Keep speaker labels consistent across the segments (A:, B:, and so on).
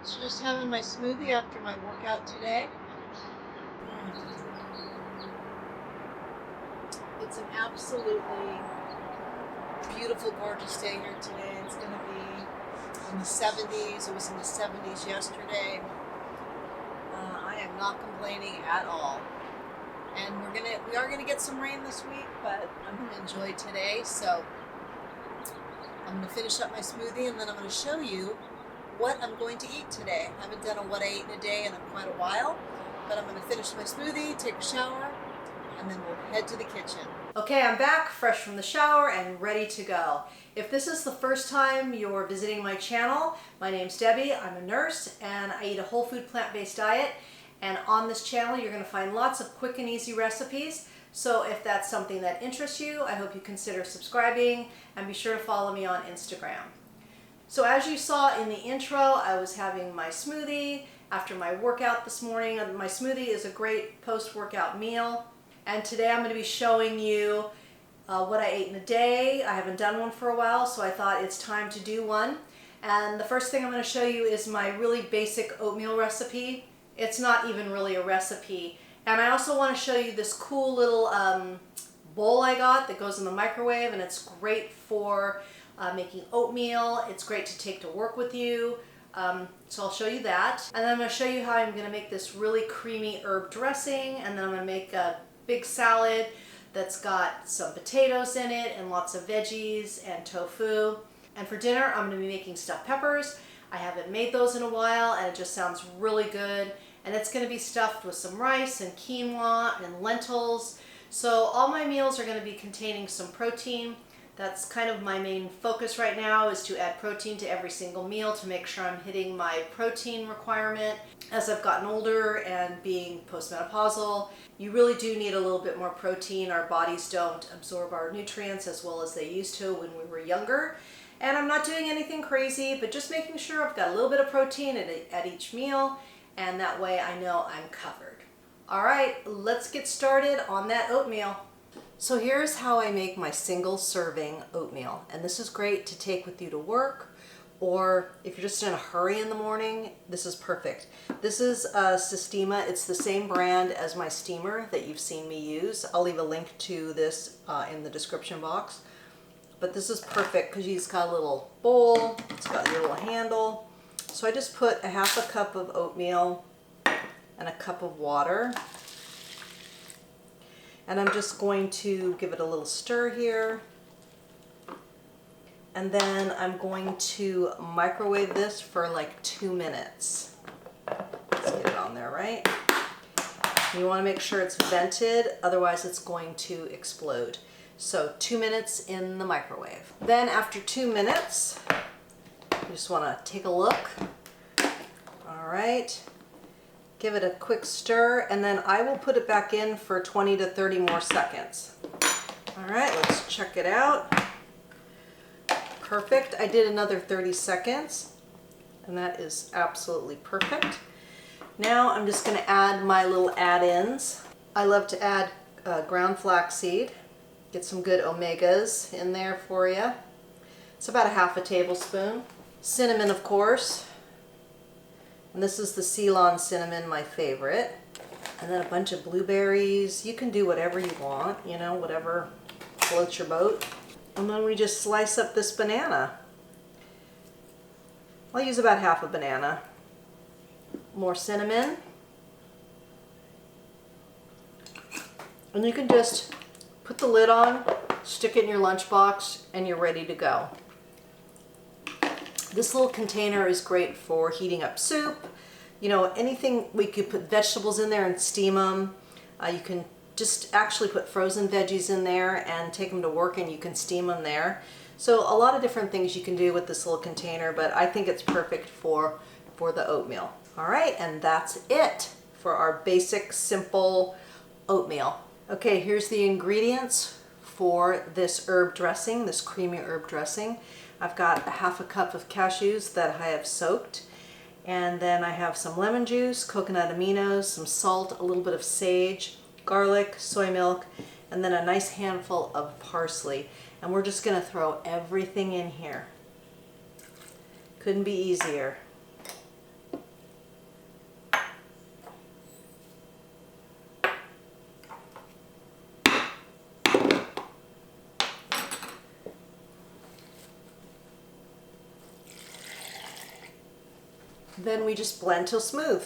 A: So just having my smoothie after my workout today. It's an absolutely beautiful, gorgeous day here today. It's going to be in the 70s. It was in the 70s yesterday. I am not complaining at all. And we are gonna get some rain this week, but I'm gonna enjoy today. So I'm gonna finish up my smoothie, and then I'm gonna show you what I'm going to eat today. I haven't done a what I ate in a day in quite a while, but I'm gonna finish my smoothie, take a shower, and then we'll head to the kitchen. Okay, I'm back, fresh from the shower and ready to go. If this is the first time you're visiting my channel, my name's Debbie. I'm a nurse and I eat a whole food plant-based diet. And on this channel, you're going to find lots of quick and easy recipes. So if that's something that interests you, I hope you consider subscribing and be sure to follow me on Instagram. So as you saw in the intro, I was having my smoothie after my workout this morning. My smoothie is a great post-workout meal. And today I'm going to be showing you what I ate in a day. I haven't done one for a while, so I thought it's time to do one. And the first thing I'm going to show you is my really basic oatmeal recipe. It's not even really a recipe. And I also want to show you this cool little bowl I got that goes in the microwave, and it's great for making oatmeal. It's great to take to work with you. So I'll show you that. And then I'm going to show you how I'm going to make this really creamy herb dressing. And then I'm going to make a big salad that's got some potatoes in it and lots of veggies and tofu. And for dinner, I'm going to be making stuffed peppers. I haven't made those in a while, and it just sounds really good. And it's going to be stuffed with some rice and quinoa and lentils. So all my meals are going to be containing some protein. That's kind of my main focus right now, is to add protein to every single meal to make sure I'm hitting my protein requirement. As I've gotten older and being postmenopausal, you really do need a little bit more protein. Our bodies don't absorb our nutrients as well as they used to when we were younger. And I'm not doing anything crazy, but just making sure I've got a little bit of protein at each meal, and that way I know I'm covered. All right, let's get started on that oatmeal. So here's how I make my single serving oatmeal. And this is great to take with you to work, or if you're just in a hurry in the morning, this is perfect. This is Sistema. It's the same brand as my steamer that you've seen me use. I'll leave a link to this in the description box. But this is perfect because it's got a little bowl, it's got your little handle. So I just put a half a cup of oatmeal and a cup of water. And I'm just going to give it a little stir here. And then I'm going to microwave this for like 2 minutes. Let's get it on there, right? You want to make sure it's vented, otherwise it's going to explode. So 2 minutes in the microwave. Then after 2 minutes, you just want to take a look. All right, give it a quick stir, and then I will put it back in for 20 to 30 more seconds. All right, let's check it out. Perfect. I did another 30 seconds, and that is absolutely perfect. Now I'm just going to add my little add-ins. I love to add ground flaxseed. Get some good omegas in there for you. It's about a half a tablespoon. Cinnamon, of course. And this is the Ceylon cinnamon, my favorite. And then a bunch of blueberries. You can do whatever you want, you know, whatever floats your boat. And then we just slice up this banana. I'll use about half a banana. More cinnamon. And you can just put the lid on, stick it in your lunchbox, and you're ready to go. This little container is great for heating up soup. You know, anything, we could put vegetables in there and steam them. You can just actually put frozen veggies in there and take them to work, and you can steam them there. So a lot of different things you can do with this little container, but I think it's perfect for the oatmeal. All right, and that's it for our basic, simple oatmeal. Okay, here's the ingredients for this herb dressing, this creamy herb dressing. I've got a half a cup of cashews that I have soaked, and then I have some lemon juice, coconut aminos, some salt, a little bit of sage, garlic, soy milk, and then a nice handful of parsley. And we're just going to throw everything in here. Couldn't be easier. Then we just blend till smooth.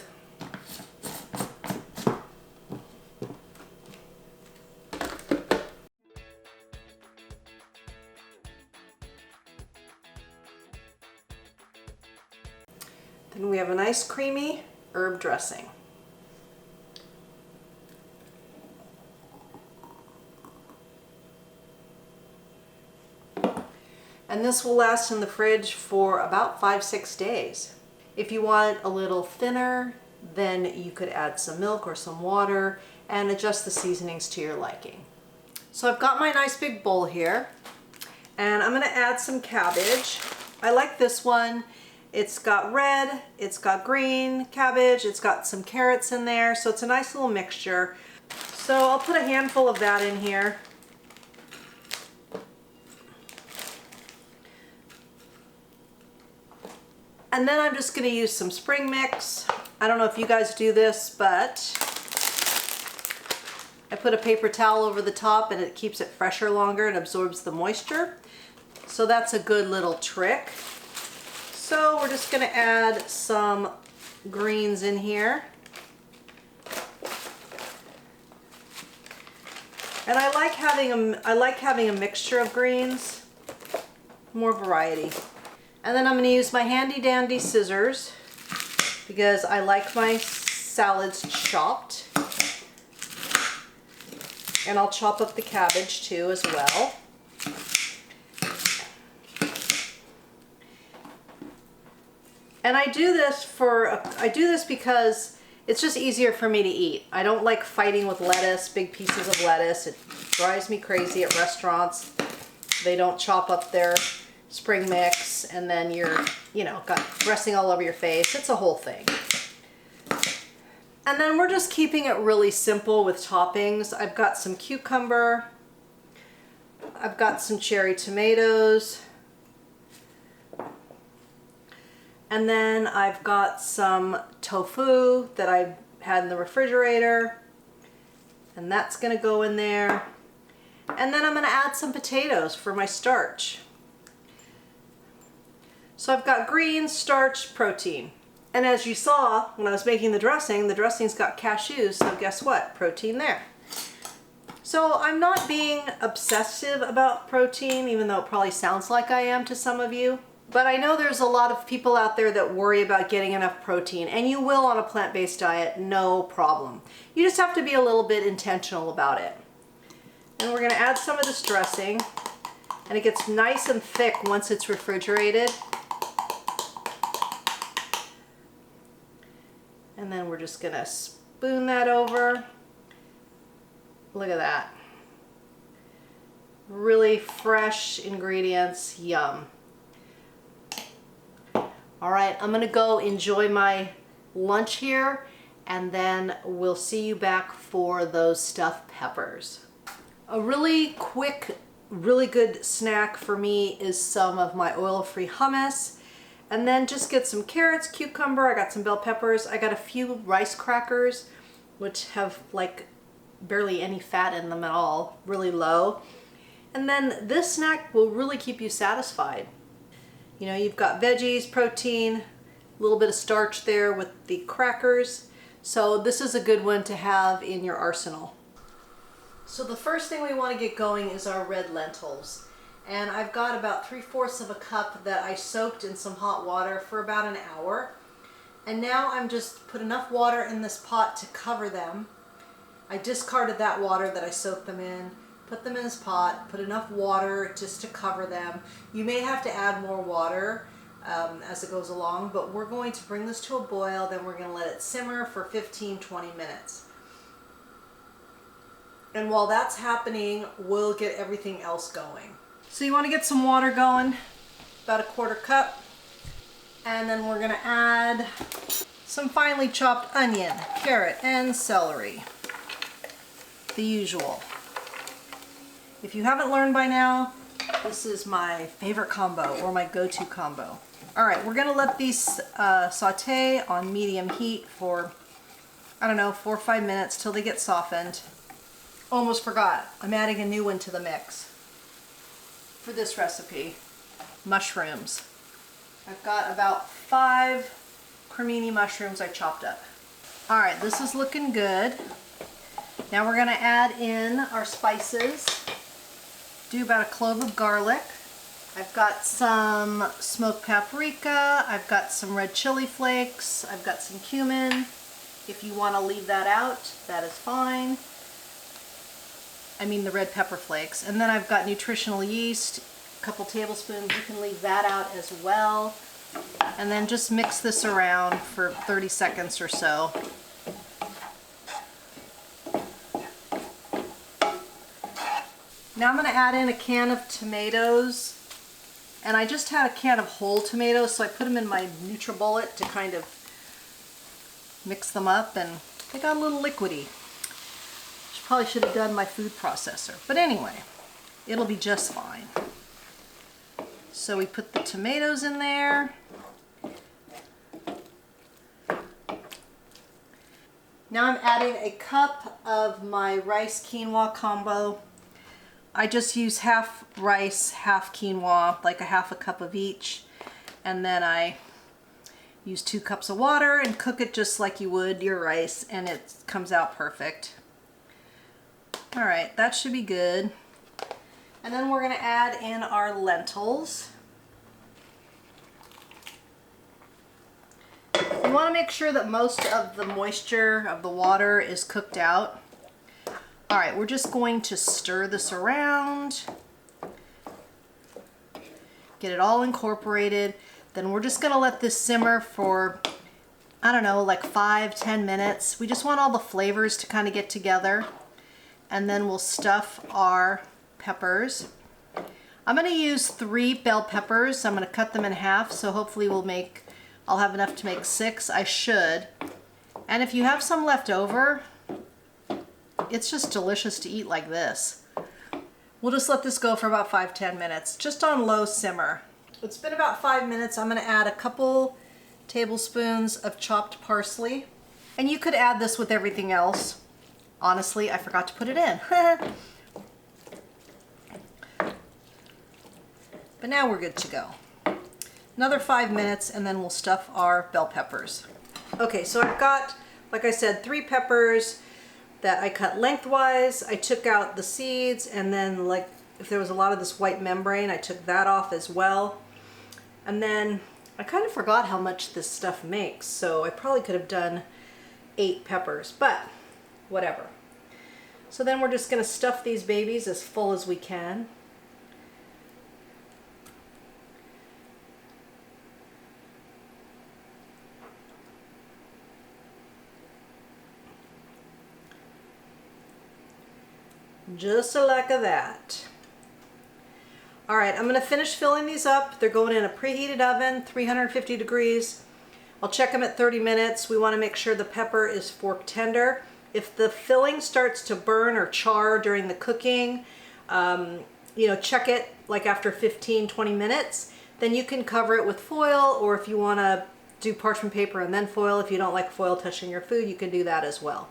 A: Then we have a nice creamy herb dressing. And this will last in the fridge for about 5-6 days. If you want it a little thinner, then you could add some milk or some water and adjust the seasonings to your liking. So I've got my nice big bowl here, and I'm gonna add some cabbage. I like this one. It's got red, it's got green cabbage, it's got some carrots in there, so it's a nice little mixture. So I'll put a handful of that in here. And then I'm just going to use some spring mix. I don't know if you guys do this, but I put a paper towel over the top and it keeps it fresher longer and absorbs the moisture. So that's a good little trick. So we're just going to add some greens in here. And I like having a mixture of greens, more variety. And then I'm going to use my handy dandy scissors because I like my salads chopped. And I'll chop up the cabbage too as well. And I do this because it's just easier for me to eat. I don't like fighting with lettuce, big pieces of lettuce. It drives me crazy at restaurants. They don't chop up their spring mix and then you're, got dressing all over your face. It's a whole thing. And then we're just keeping it really simple with toppings. I've got some cucumber. I've got some cherry tomatoes. And then I've got some tofu that I had in the refrigerator. And that's gonna go in there. And then I'm gonna add some potatoes for my starch. So I've got greens, starch, protein. And as you saw when I was making the dressing's got cashews, so guess what? Protein there. So I'm not being obsessive about protein, even though it probably sounds like I am to some of you. But I know there's a lot of people out there that worry about getting enough protein, and you will on a plant-based diet, no problem. You just have to be a little bit intentional about it. And we're gonna add some of this dressing, and it gets nice and thick once it's refrigerated. And then we're just gonna spoon that over. Look at that. Really fresh ingredients, yum. All right, I'm gonna go enjoy my lunch here, and then we'll see you back for those stuffed peppers. A really quick, really good snack for me is some of my oil-free hummus. And then just get some carrots, cucumber, I got some bell peppers, I got a few rice crackers, which have like barely any fat in them at all, really low. And then this snack will really keep you satisfied. You've got veggies, protein, a little bit of starch there with the crackers. So this is a good one to have in your arsenal. So the first thing we want to get going is our red lentils. And I've got about 3/4 of a cup that I soaked in some hot water for about an hour. And now I'm just put enough water in this pot to cover them. I discarded that water that I soaked them in, put them in this pot, put enough water just to cover them. You may have to add more water as it goes along, but we're going to bring this to a boil, then we're going to let it simmer for 15-20 minutes. And while that's happening, we'll get everything else going. So you want to get some water going, about a 1/4 cup, and then we're going to add some finely chopped onion, carrot, and celery. The usual. If you haven't learned by now, this is my favorite combo, or my go-to combo. All right, we're going to let these saute on medium heat for, 4 or 5 minutes till they get softened. Almost forgot, I'm adding a new one to the mix for this recipe, mushrooms. I've got about 5
B: cremini mushrooms I chopped up. All right, this is looking good. Now we're gonna add in our spices. Do about a clove of garlic. I've got some smoked paprika. I've got some red chili flakes. I've got some cumin. If you want to leave that out, that is fine. I mean the red pepper flakes. And then I've got nutritional yeast, a couple tablespoons. You can leave that out as well. And then just mix this around for 30 seconds or so. Now I'm going to add in a can of tomatoes. And I just had a can of whole tomatoes, so I put them in my NutriBullet to kind of mix them up, and they got a little liquidy. Probably should have done my food processor. But anyway, it'll be just fine. So we put the tomatoes in there. Now I'm adding a cup of my rice quinoa combo. I just use half rice, half quinoa, like a half a cup of each. And then I use 2 cups of water and cook it just like you would your rice, and it comes out perfect. All right, that should be good. And then we're gonna add in our lentils. You wanna make sure that most of the moisture of the water is cooked out. All right, we're just going to stir this around, get it all incorporated. Then we're just gonna let this simmer for, I don't know, like 5-10 minutes. We just want all the flavors to kind of get together. And then we'll stuff our peppers. I'm gonna use 3 bell peppers. I'm gonna cut them in half, so hopefully I'll have enough to make 6. I should. And if you have some left over, it's just delicious to eat like this. We'll just let this go for about 5-10 minutes, just on low simmer. It's been about 5 minutes. I'm gonna add a couple tablespoons of chopped parsley. And you could add this with everything else. Honestly, I forgot to put it in. But now we're good to go. Another 5 minutes and then we'll stuff our bell peppers. Okay, so I've got, like I said, 3 peppers that I cut lengthwise. I took out the seeds, and then like if there was a lot of this white membrane, I took that off as well. And then I kind of forgot how much this stuff makes, so I probably could have done 8 peppers, but whatever. So then we're just gonna stuff these babies as full as we can. Just like that. All right, I'm gonna finish filling these up. They're going in a preheated oven, 350 degrees. I'll check them at 30 minutes. We wanna make sure the pepper is fork tender. If the filling starts to burn or char during the cooking, check it like after 15-20 minutes. Then you can cover it with foil, or if you wanna do parchment paper and then foil, if you don't like foil touching your food, you can do that as well.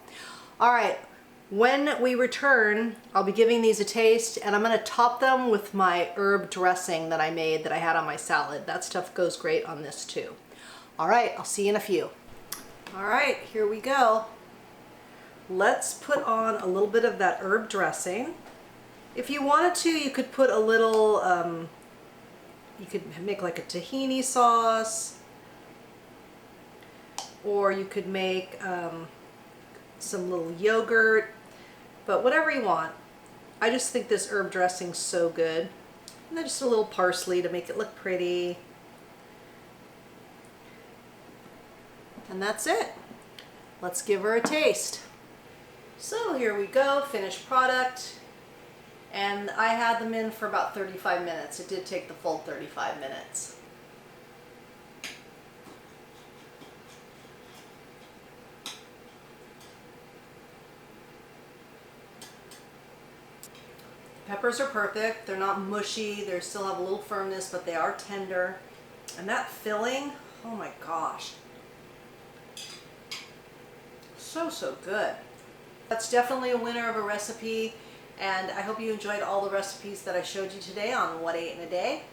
B: All right. When we return, I'll be giving these a taste, and I'm gonna top them with my herb dressing that I made that I had on my salad. That stuff goes great on this too. All right, I'll see you in a few. All right, here we go. Let's put on a little bit of that herb dressing. If you wanted to, you could put a little, you could make like a tahini sauce, or you could make some little yogurt, but whatever you want. I just think this herb dressing's so good. And then just a little parsley to make it look pretty. And that's it. Let's give her a taste. So here we go, finished product. And I had them in for about 35 minutes. It did take the full 35 minutes. Peppers are perfect. They're not mushy. They still have a little firmness, but they are tender. And that filling, oh my gosh. So, so good. That's definitely a winner of a recipe, and I hope you enjoyed all the recipes that I showed you today on What I Ate in a Day.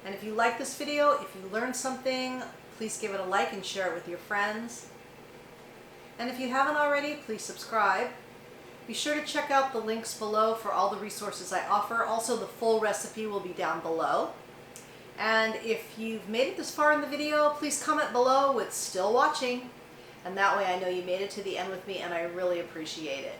B: And if you like this video, if you learned something, please give it a like and share it with your friends. And if you haven't already, please subscribe. Be sure to check out the links below for all the resources I offer. Also, the full recipe will be down below. And if you've made it this far in the video, please comment below with "still watching." And that way I know you made it to the end with me, and I really appreciate it.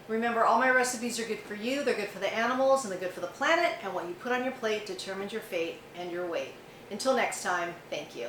B: Remember, all my recipes are good for you, they're good for the animals, and they're good for the planet, and what you put on your plate determines your fate and your weight. Until next time, thank you.